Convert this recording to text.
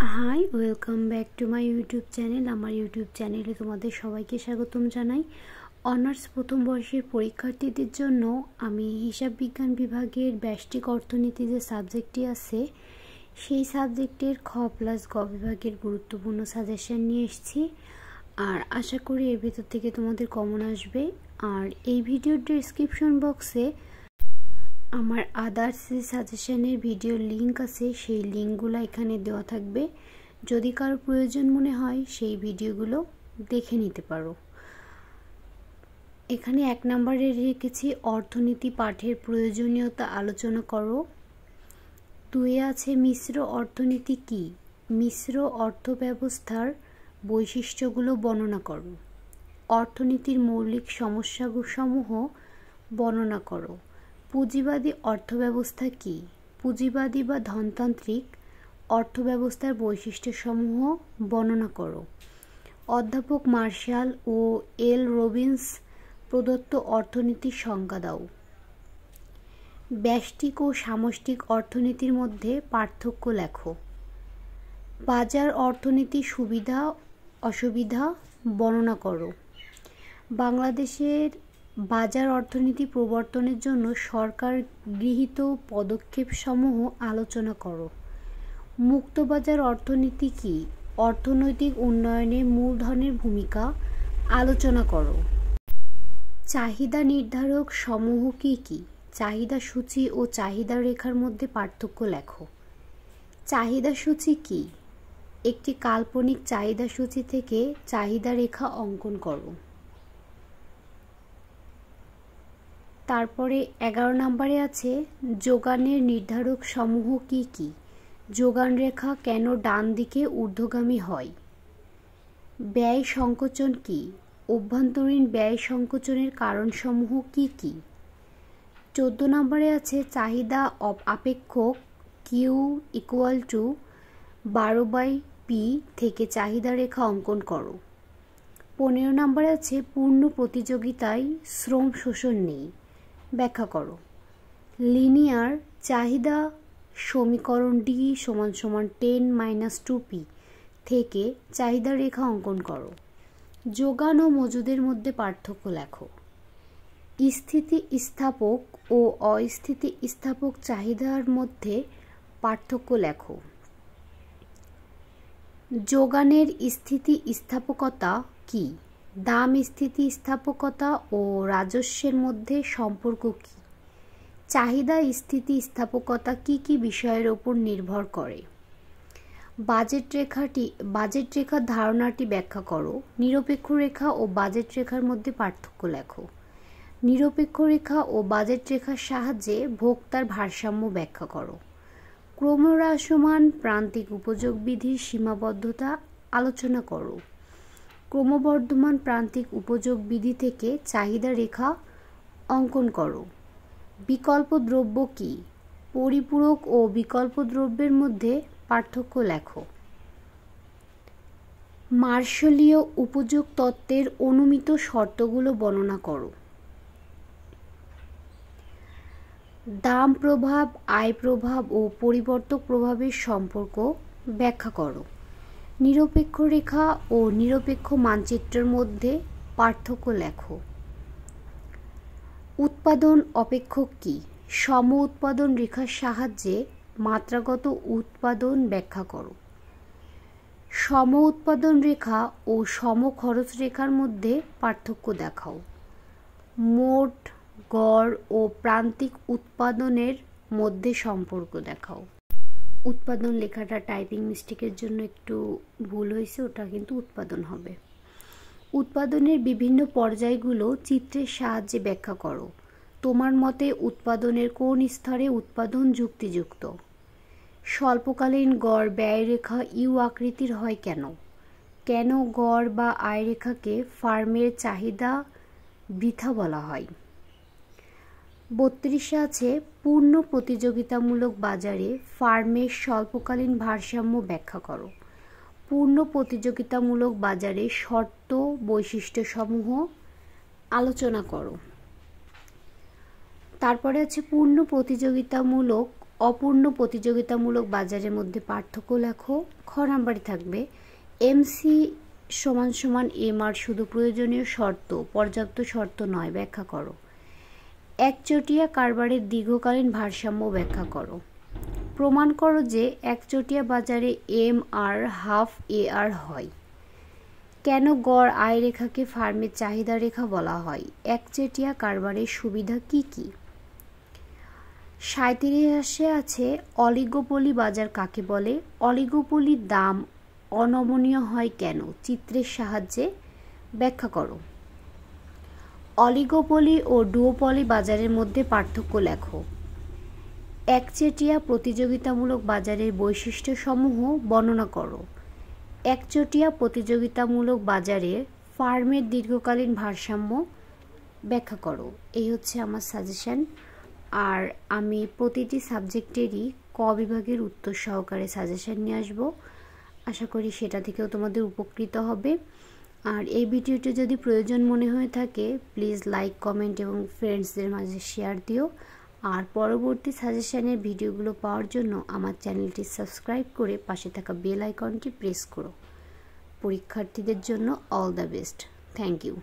High, welcome back to my YouTube channel. আমার YouTube চ্যানেলে তোমাদের সবাইকে স্বাগতম জানাই। অনার্স প্রথম বর্ষের পরীক্ষার্থীদের জন্য আমি হিসাব বিজ্ঞান বিভাগের ব্যষ্টিক অর্থনীতি যে সাবজেক্টটি আছে সেই সাবজেক্টের খ প্লাস গ বিভাগের গুরুত্বপূর্ণ সাজেশন নিয়ে এসেছি। আর আশা করি এর ভিতর থেকে তোমাদের কমন আসবে। আর এই ভিডিওর ডেসক্রিপশন বক্সে আমার আদার্স যে সাজেশনের ভিডিওর লিঙ্ক আছে সেই লিঙ্কগুলো এখানে দেওয়া থাকবে। যদি কারো প্রয়োজন মনে হয় সেই ভিডিওগুলো দেখে নিতে পারো। এখানে 1 নম্বরে রেখেছি অর্থনীতি পাঠের প্রয়োজনীয়তা আলোচনা করো। 2 আছে মিশ্র অর্থনীতি কি, মিশ্র অর্থব্যবস্থার বৈশিষ্ট্যগুলো বর্ণনা করো। অর্থনীতির মৌলিক সমস্যাসমূহ বর্ণনা করো। পুঁজিবাদী অর্থব্যবস্থা কি, পুঁজিবাদী বা ধনতান্ত্রিক অর্থব্যবস্থার বৈশিষ্ট্যসমূহ বর্ণনা করো। অধ্যাপক মার্শাল ও এল রবিন্স প্রদত্ত অর্থনীতির সংজ্ঞা দাও। ব্যষ্টিক ও সামষ্টিক অর্থনীতির মধ্যে পার্থক্য লেখো। বাজার অর্থনীতির সুবিধা অসুবিধা বর্ণনা করো। বাংলাদেশের বাজার অর্থনীতি প্রবর্তনের জন্য সরকার গৃহীত পদক্ষেপসমূহ আলোচনা করো। মুক্তবাজার অর্থনীতি কি, অর্থনৈতিক উন্নয়নে মূলধনের ভূমিকা আলোচনা করো। চাহিদা নির্ধারক সমূহ কি কি, চাহিদা সূচি ও চাহিদা রেখার মধ্যে পার্থক্য লেখো। চাহিদা সূচি কি, একটি কাল্পনিক চাহিদা সূচি থেকে চাহিদা রেখা অঙ্কন করো। তারপরে 11 নম্বরে আছে যোগানের নির্ধারক সমূহ কি কি, যোগান রেখা কেন ডান দিকে ঊর্ধ্বগামী হয়। ব্যয় সংকোচন কি, অভ্যন্তরীণ ব্যয় সংকোচনের কারণসমূহ কি কি। 14 নম্বরে আছে চাহিদা আপেক্ষক কিউ ইকুয়াল টু 12/p থেকে চাহিদা রেখা অঙ্কন করো। 15 নম্বরে আছে পূর্ণ প্রতিযোগিতায় শ্রম শোষণ নেই, ব্যাখ্যা করো। লিনিয়ার চাহিদা সমীকরণ D = 10 - 2p থেকে চাহিদা রেখা অঙ্কন করো। যোগান ও মজুদের মধ্যে পার্থক্য লেখো। স্থিতিস্থাপক ও অস্থিতিস্থাপক চাহিদার মধ্যে পার্থক্য লেখো। যোগানের স্থিতিস্থাপকতা কি, দাম স্থিতিস্থাপকতা ও রাজস্বের মধ্যে সম্পর্ক কি। চাহিদা স্থিতিস্থাপকতা কি কি বিষয়ের উপর নির্ভর করে। বাজেট রেখার ধারণাটি ব্যাখ্যা করো। নিরপেক্ষ রেখা ও বাজেট রেখার মধ্যে পার্থক্য লেখো। নিরপেক্ষ রেখা ও বাজেট রেখার সাহায্যে ভোক্তার ভারসাম্য ব্যাখ্যা করো। ক্রমহ্রাসমান প্রান্তিক উপযোগ বিধির সীমাবদ্ধতা আলোচনা করো। ক্রমবর্ধমান প্রান্তিক উপযোগ বিধি থেকে চাহিদা রেখা অঙ্কন করো। বিকল্প দ্রব্য কি, পরিপূরক ও বিকল্প দ্রব্যের মধ্যে পার্থক্য লেখো। মার্শালীয় উপযোগ তত্ত্বের অনুমিত শর্তগুলো বর্ণনা করো। দাম প্রভাব, আয় প্রভাব ও পরিবর্তক প্রভাবের সম্পর্ক ব্যাখ্যা করো। নিরপেক্ষ রেখা ও নিরপেক্ষ মানচিত্রের মধ্যে পার্থক্য লেখো। উৎপাদন অপেক্ষক কি, সম উৎপাদন রেখার সাহায্যে মাত্রাগত উৎপাদন ব্যাখ্যা করো। সম উৎপাদন রেখা ও সম খরচ রেখার মধ্যে পার্থক্য দেখাও। মোট, গড় ও প্রান্তিক উৎপাদনের মধ্যে সম্পর্ক দেখাও। উৎপাদন লেখাটা টাইপিং মিস্টেকের জন্য একটু ভুল হয়েছে, ওটা কিন্তু উৎপাদন হবে। উৎপাদনের বিভিন্ন পর্যায়গুলো চিত্রের সাহায্যে ব্যাখ্যা করো। তোমার মতে উৎপাদনের কোন স্তরে উৎপাদন যুক্তিযুক্ত। স্বল্পকালীন গড় ব্যয় রেখা ইউ আকৃতির হয় কেন, কেন গড় বা আয় রেখাকে ফার্মের চাহিদা বৃথা বলা হয়। 32 আছে পূর্ণ প্রতিযোগিতামূলক বাজারে ফার্মের স্বল্পকালীন ভারসাম্য ব্যাখ্যা করো। পূর্ণ প্রতিযোগিতামূলক বাজারে শর্ত বৈশিষ্ট্যসমূহ আলোচনা করো। তারপরে আছে পূর্ণ প্রতিযোগিতামূলক অপূর্ণ প্রতিযোগিতামূলক বাজারের মধ্যে পার্থক্য লেখো। খ নাম্বারে থাকবে এমসি সমান সমান এমআর শুধু প্রয়োজনীয় শর্ত, পর্যাপ্ত শর্ত নয়, ব্যাখ্যা করো। একচেটিয়া কারবারের দীর্ঘকালীন ভারসাম্য ব্যাখ্যা করো। প্রমাণ করো যে একচেটিয়া বাজারে এমআর হাফ এআর হয়। কেন গড় আয় রেখাকে ফার্মের চাহিদা রেখা বলা হয়? একচেটিয়া কারবারের সুবিধা কি কি? 37 আছে অলিগোপলি বাজার কাকে বলে? অলিগোপলির দাম অনমনীয় হয় কেন? চিত্রের সাহায্যে ব্যাখ্যা করো। অলিগোপলি ও ডুওপলি বাজারের মধ্যে পার্থক্য লেখো। একচেটিয়া প্রতিযোগিতামূলক বাজারের বৈশিষ্ট্যসমূহ বর্ণনা করো। একচেটিয়া প্রতিযোগিতামূলক বাজারে ফার্মের দীর্ঘকালীন ভারসাম্য ব্যাখ্যা করো। এই হচ্ছে আমার সাজেশন। আর আমি প্রতিটি সাবজেক্টেরই ক বিভাগের উত্তর সহকারে সাজেশন নিয়ে আসবো। আশা করি সেটা থেকেও তোমাদের উপকৃত হবে। আর এই ভিডিওটি যদি প্রয়োজন মনে হয়ে থাকে প্লিজ লাইক, কমেন্ট এবং ফ্রেন্ডসদের মাঝে শেয়ার দিও। আর পরবর্তী সাজেশনের ভিডিওগুলো পাওয়ার জন্য আমার চ্যানেলটি সাবস্ক্রাইব করে পাশে থাকা বেল আইকনটি প্রেস করো। পরীক্ষার্থীদের জন্য all the best. Thank you.